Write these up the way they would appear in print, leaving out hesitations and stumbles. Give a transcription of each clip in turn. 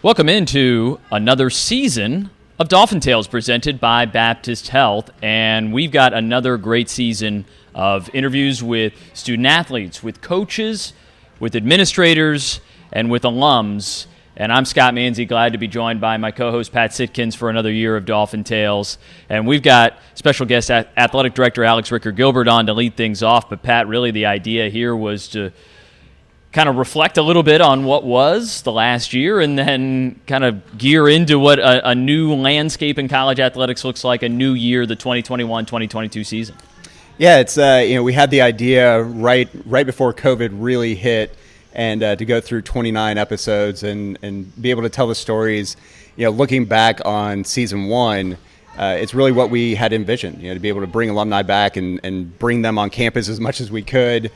Welcome into another season of Dolphin Tales presented by Baptist Health, and we've got another great season of interviews with student athletes, with coaches, with administrators, and with alums. And I'm Scott Manze, glad to be joined by my co-host Pat Sitkins for another year of Dolphin Tales. And we've got special guest Athletic Director Alex Ricker-Gilbert on to lead things off. But Pat, really the idea here was to kind of reflect a little bit on what was the last year and then kind of gear into what a new landscape in college athletics looks like, a new year, the 2021-2022 season. Yeah, it's we had the idea right before COVID really hit, and to go through 29 episodes and be able to tell the stories. Looking back on season one, it's really what we had envisioned. To be able to bring alumni back and bring them on campus as much as we could,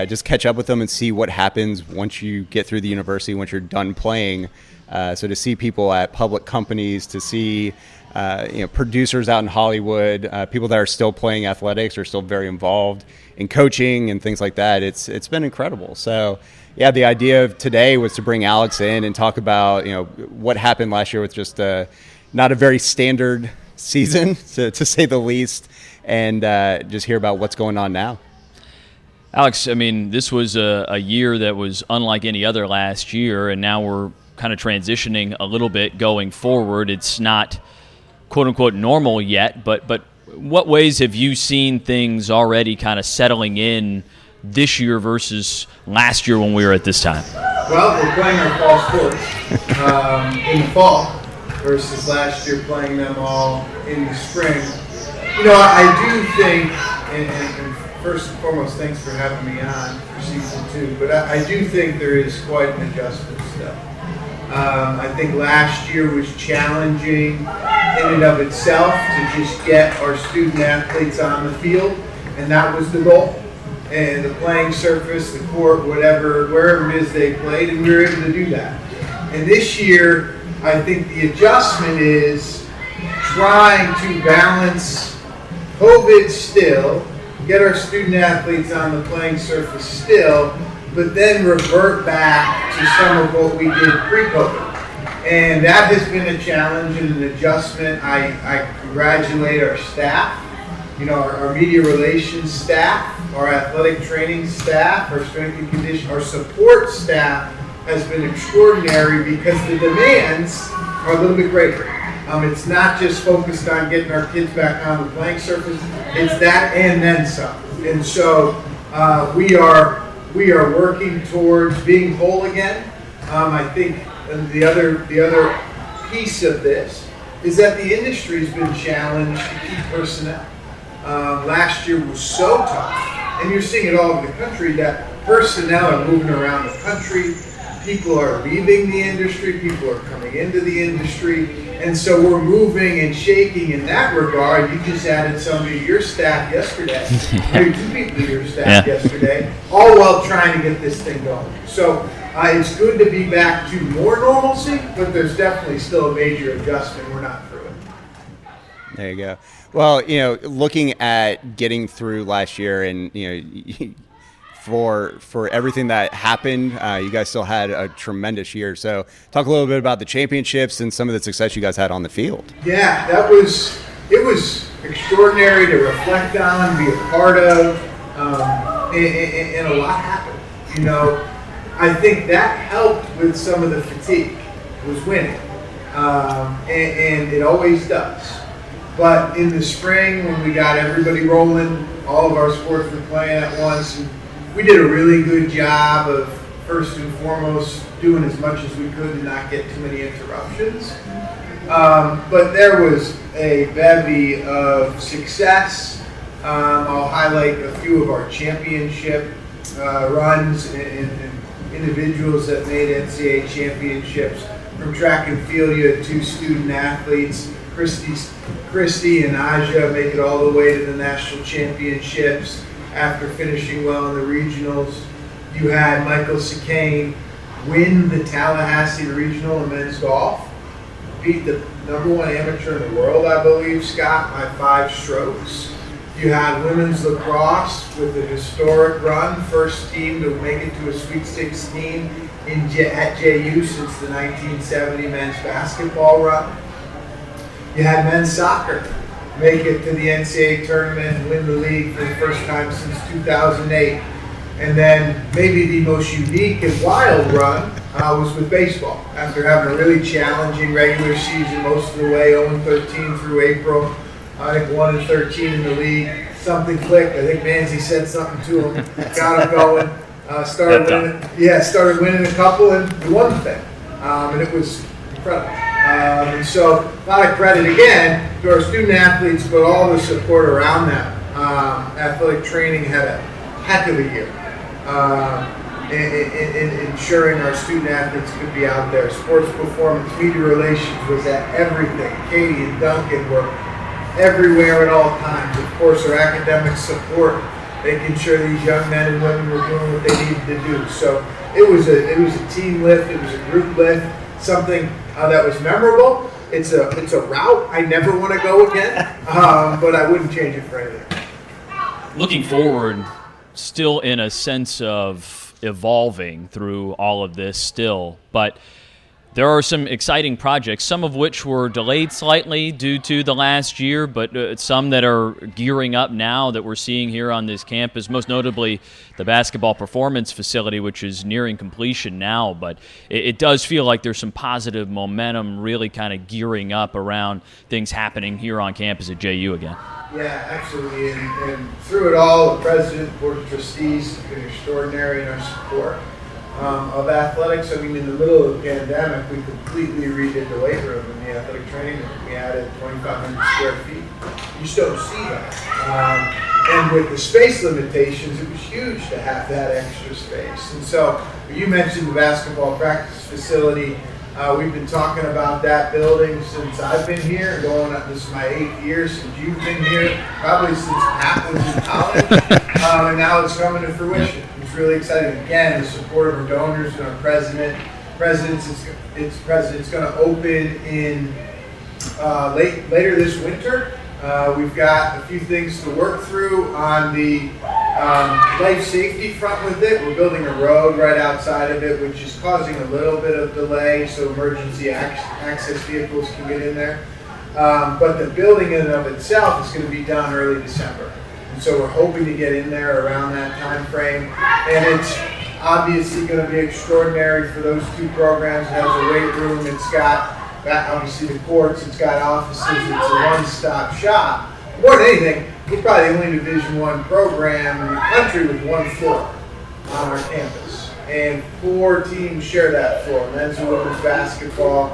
just catch up with them and see what happens once you get through the university, once you're done playing. So to see people at public companies, to see producers out in Hollywood, people that are still playing athletics, are still very involved in coaching and things like that. It's been incredible. So yeah, the idea of today was to bring Alex in and talk about what happened last year with just not a very standard season, to say the least, and just hear about what's going on now. Alex, I mean, this was a year that was unlike any other last year, and now we're kind of transitioning a little bit going forward. It's not quote-unquote normal yet, but what ways have you seen things already kind of settling in this year versus last year when we were at this time? Well, we're playing our fall sports in the fall versus last year playing them all in the spring. I do think, and first and foremost, thanks for having me on for season 2, but I do think there is quite an adjustment still. I think last year was challenging in and of itself to just get our student athletes on the field, and that was the goal. And the playing surface, the court, wherever it is they played, and we were able to do that. And this year, I think the adjustment is trying to balance COVID still, get our student athletes on the playing surface still, but then revert back to some of what we did pre-COVID. And that has been a challenge and an adjustment. I congratulate our staff, our media relations staff, our athletic training staff, our strength and conditioning, our support staff has been extraordinary because the demands are a little bit greater. It's not just focused on getting our kids back on the playing surface. It's that and then some. And so we are working towards being whole again. I think the other piece of this is that the industry has been challenged to keep personnel. Last year was so tough, and you're seeing it all over the country, that personnel are moving around the country. People are leaving the industry. People are coming into the industry. And so we're moving and shaking in that regard. You just added somebody to your staff yesterday, maybe 2 people to your staff yesterday, all while trying to get this thing going. So it's good to be back to more normalcy, but there's definitely still a major adjustment. We're not through it. There you go. Well, looking at getting through last year and, for everything that happened, you guys still had a tremendous year. So talk a little bit about the championships and some of the success you guys had on the field. Yeah, it was extraordinary to reflect on, be a part of, and a lot happened. I think that helped with some of the fatigue, was winning, and it always does. But in the spring, when we got everybody rolling, all of our sports were playing at once, and we did a really good job of, first and foremost, doing as much as we could to not get too many interruptions. But there was a bevy of success. I'll highlight a few of our championship runs and individuals that made NCAA championships. From track and field, you had 2 student athletes, Christy and Aja, make it all the way to the national championships after finishing well in the regionals. You had Michael Sikane win the Tallahassee Regional in men's golf, beat the #1 amateur in the world, I believe, Scott, by 5 strokes. You had women's lacrosse with a historic run, first team to make it to a Sweet 16 at JU since the 1970 men's basketball run. You had men's soccer make it to the NCAA tournament and win the league for the first time since 2008. And then maybe the most unique and wild run was with baseball. After having a really challenging regular season most of the way, 0-13 through April, I think 1-13 in the league. Something clicked. I think Manze said something to him, got him going. Started winning a couple, and we won the thing. And it was incredible. And so, a lot of credit again to our student athletes, but all the support around them. Athletic training had a heck of a year in ensuring our student athletes could be out there. Sports performance, media relations was at everything. Katie and Duncan were everywhere at all times. Of course, our academic support, making sure these young men and women were doing what they needed to do. So it was a team lift, it was a group lift, something that was memorable. It's a route I never want to go again, but I wouldn't change it for anything. Looking forward, still in a sense of evolving through all of this still, but there are some exciting projects, some of which were delayed slightly due to the last year, but some that are gearing up now that we're seeing here on this campus, most notably the basketball performance facility, which is nearing completion now. But it does feel like there's some positive momentum really kind of gearing up around things happening here on campus at JU again. Yeah, absolutely. And through it all, the president, board of trustees have been extraordinary in our support of athletics. I mean, in the middle of the pandemic, we completely redid the weight room in the athletic training room. We added 2,500 square feet. You just don't see that. And with the space limitations, it was huge to have that extra space. And so you mentioned the basketball practice facility. We've been talking about that building since I've been here. This is my 8th year since you've been here, probably since Pat was in college. And now it's coming to fruition. It's really exciting. Again, the support of our donors and our president's going to open in later this winter. We've got a few things to work through on the life safety front with it. We're building a road right outside of it, which is causing a little bit of delay so emergency access vehicles can get in there. But the building in and of itself is going to be done early December. And so we're hoping to get in there around that time frame. And it's obviously going to be extraordinary for those two programs. It has a weight room, it's got obviously the courts, it's got offices, it's a one-stop shop. More than anything, we're probably the only Division I program in the country with one floor on our campus. And 4 teams share that floor: men's and women's basketball,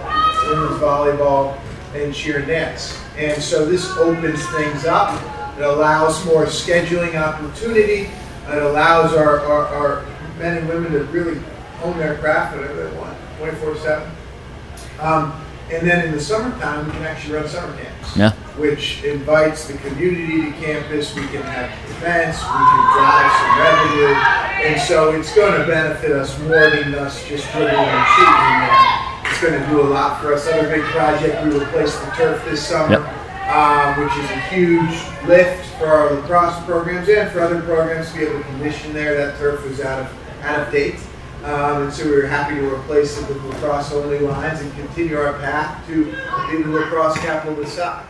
women's volleyball, and cheer and dance. And so this opens things up. It allows more scheduling opportunity. It allows our men and women to really hone their craft whatever they want, 24/7. And then in the summertime, we can actually run summer camps, which invites the community to campus. We can have events, we can drive some revenue, and so it's going to benefit us more than us just dribbling and shooting. It's going to do a lot for us. Another big project, we replaced the turf this summer, which is a huge lift for our lacrosse programs and for other programs to be able to condition there. That turf was out of date. And so we were happy to replace it with lacrosse-only lines and continue our path to be the lacrosse capital of the South.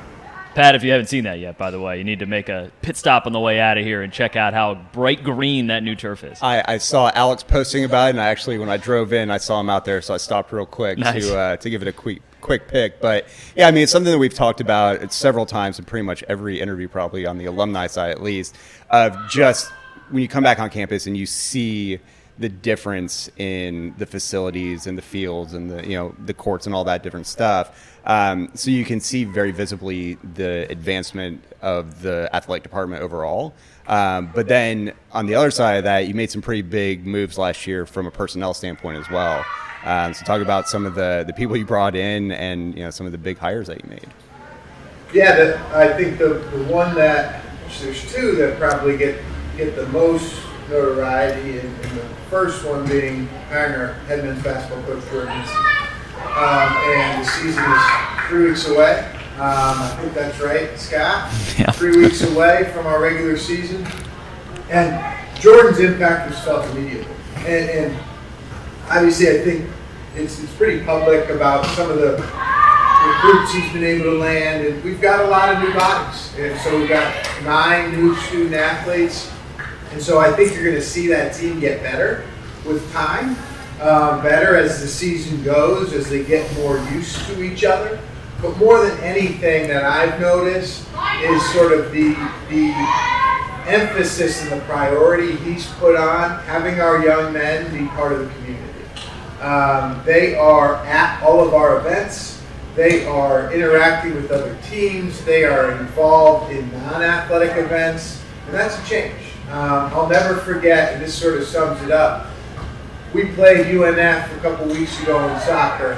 Pat, if you haven't seen that yet, by the way, you need to make a pit stop on the way out of here and check out how bright green that new turf is. I saw Alex posting about it, and when I drove in, I saw him out there, so I stopped real quick to give it a quick pick. But, yeah, I mean, it's something that we've talked about several times in pretty much every interview, probably on the alumni side at least, of just when you come back on campus and you see the difference in the facilities and the fields and the courts and all that different stuff. So you can see very visibly the advancement of the athletic department overall. But then on the other side of that, you made some pretty big moves last year from a personnel standpoint as well. So talk about some of the people you brought in and some of the big hires that you made. Yeah, I think the one there's two that probably get the most notoriety, and the first one being hiring our head men's basketball coach, Jordan. And the season is 3 weeks away. I think that's right, Scott. Yeah. 3 weeks away from our regular season. And Jordan's impact was felt immediately. And obviously I think it's pretty public about some of the recruits he's been able to land, and we've got a lot of new bodies. And so we've got 9 new student athletes, and so I think you're going to see that team get better with time, better as the season goes, as they get more used to each other. But more than anything that I've noticed is sort of the emphasis and the priority he's put on having our young men be part of the community. They are at all of our events. They are interacting with other teams. They are involved in non-athletic events, and that's a change. I'll never forget, and this sort of sums it up. We played UNF a couple weeks ago in men's soccer,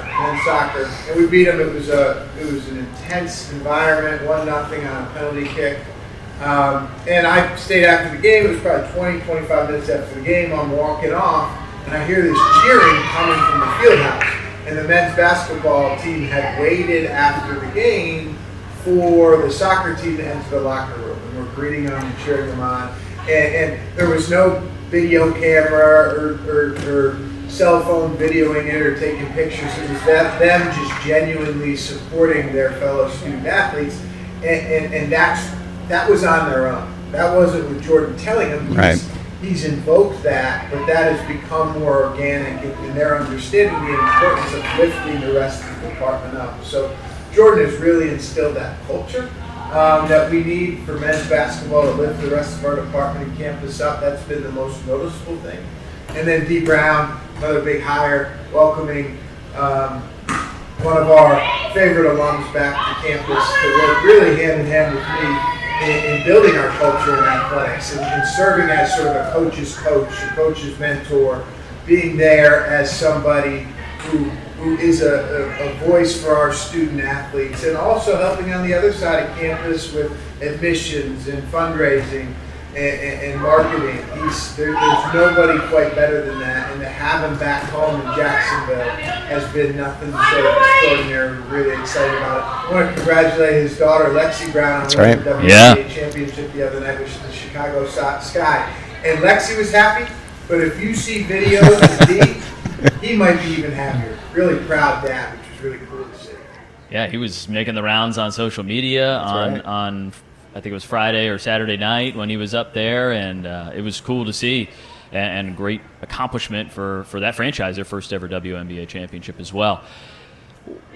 and we beat them. It was an intense environment, 1-0 on a penalty kick. And I stayed after the game. It was probably 20, 25 minutes after the game. I'm walking off, and I hear this cheering coming from the field house. And the men's basketball team had waited after the game for the soccer team to enter the locker room. And we're greeting them and cheering them on. And there was no video camera or cell phone videoing it or taking pictures. It was them just genuinely supporting their fellow student athletes. And that was on their own. That wasn't with Jordan telling them. He's invoked that, but that has become more organic in their understanding the importance of lifting the rest of the department up. So Jordan has really instilled that culture that we need for men's basketball to lift the rest of our department and campus up. That's been the most noticeable thing. And then D. Brown, another big hire, welcoming one of our favorite alums back to campus to work really hand in hand with me in building our culture in athletics and serving as sort of a coach's coach, a coach's mentor, being there as somebody who is a voice for our student athletes, and also helping on the other side of campus with admissions and fundraising and marketing. There's nobody quite better than that, and to have him back home in Jacksonville has been nothing short of extraordinary. We're really excited about it. I want to congratulate his daughter, Lexi Brown, on winning the WNBA championship the other night with the Chicago Sky. And Lexi was happy, but if you see videos of D, he might be even happier. Really proud dad, which was really cool to see. Yeah, he was making the rounds on social media on I think it was Friday or Saturday night when he was up there, and it was cool to see, and great accomplishment for that franchise, their first ever WNBA championship as well.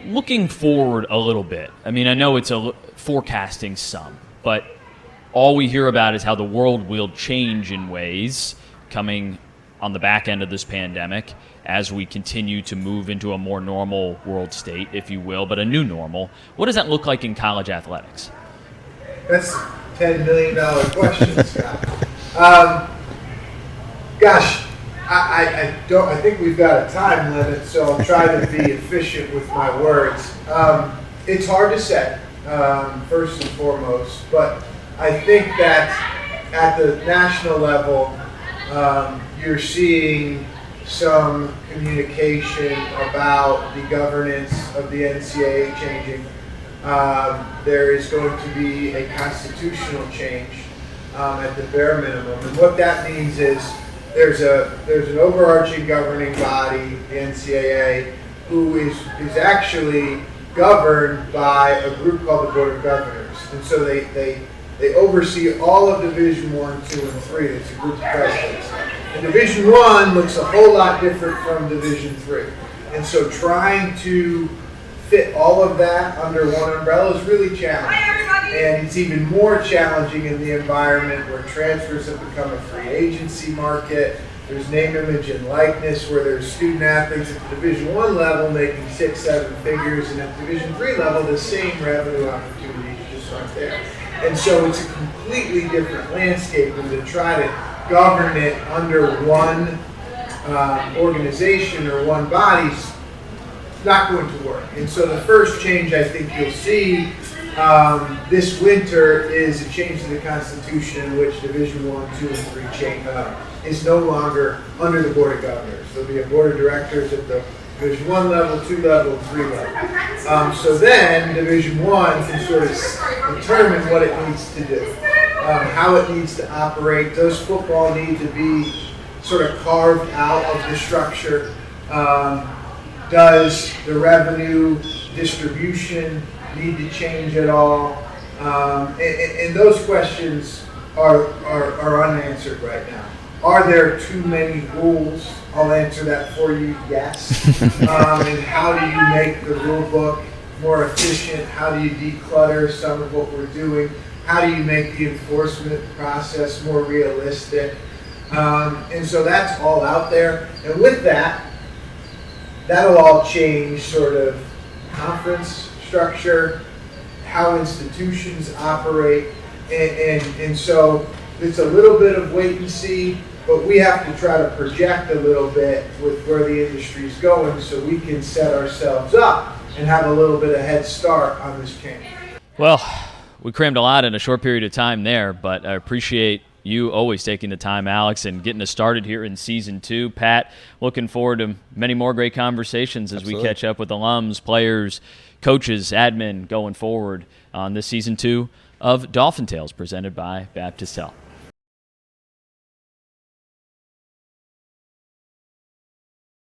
Looking forward a little bit, I mean, I know it's forecasting some, but all we hear about is how the world will change in ways coming on the back end of this pandemic as we continue to move into a more normal world state, if you will, but a new normal. What does that look like in college athletics? That's a $10 million question, Scott. Gosh, I think we've got a time limit, so I'll try to be efficient with my words. It's hard to say, first and foremost, but I think that at the national level, you're seeing some communication about the governance of the NCAA changing. There is going to be a constitutional change at the bare minimum, and what that means is there's an overarching governing body, the NCAA, who is actually governed by a group called the Board of Governors, and so they oversee all of Division 1, 2, and 3. It's a group of presidents. And Division 1 looks a whole lot different from Division 3, and so trying to fit all of that under one umbrella is really challenging. And it's even more challenging in the environment where transfers have become a free agency market. There's name, image, and likeness where there's student athletes at the Division 1 level making 6-7 figures, and at Division 3 level, the same revenue opportunities just aren't there. And so it's a completely different landscape, and to try to govern it under one organization or one body's not going to work. And so the first change I think you'll see this winter is a change to the Constitution in which Division 1, 2, and 3 is no longer under the Board of Governors. There'll be a Board of Directors at the Division 1 level, 2 level, and 3 level. So then Division 1 can sort of determine what it needs to do, how it needs to operate. Does football need to be sort of carved out of the structure? Does the revenue distribution need to change at all? And those questions are unanswered right now. Are there too many rules? I'll answer that for you, yes. And how do you make the rule book more efficient? How do you declutter some of what we're doing? How do you make the enforcement process more realistic? And so that's all out there. And with that, that'll all change sort of conference structure, how institutions operate, and so it's a little bit of wait and see, but we have to try to project a little bit with where the industry is going so we can set ourselves up and have a little bit of head start on this change. Well, we crammed a lot in a short period of time there, but I appreciate you always taking the time, Alex, and getting us started here in Season 2. Pat, looking forward to many more great conversations as we catch up with alums, players, coaches, admin going forward on this Season 2 of Dolphin Tales presented by Baptist Health.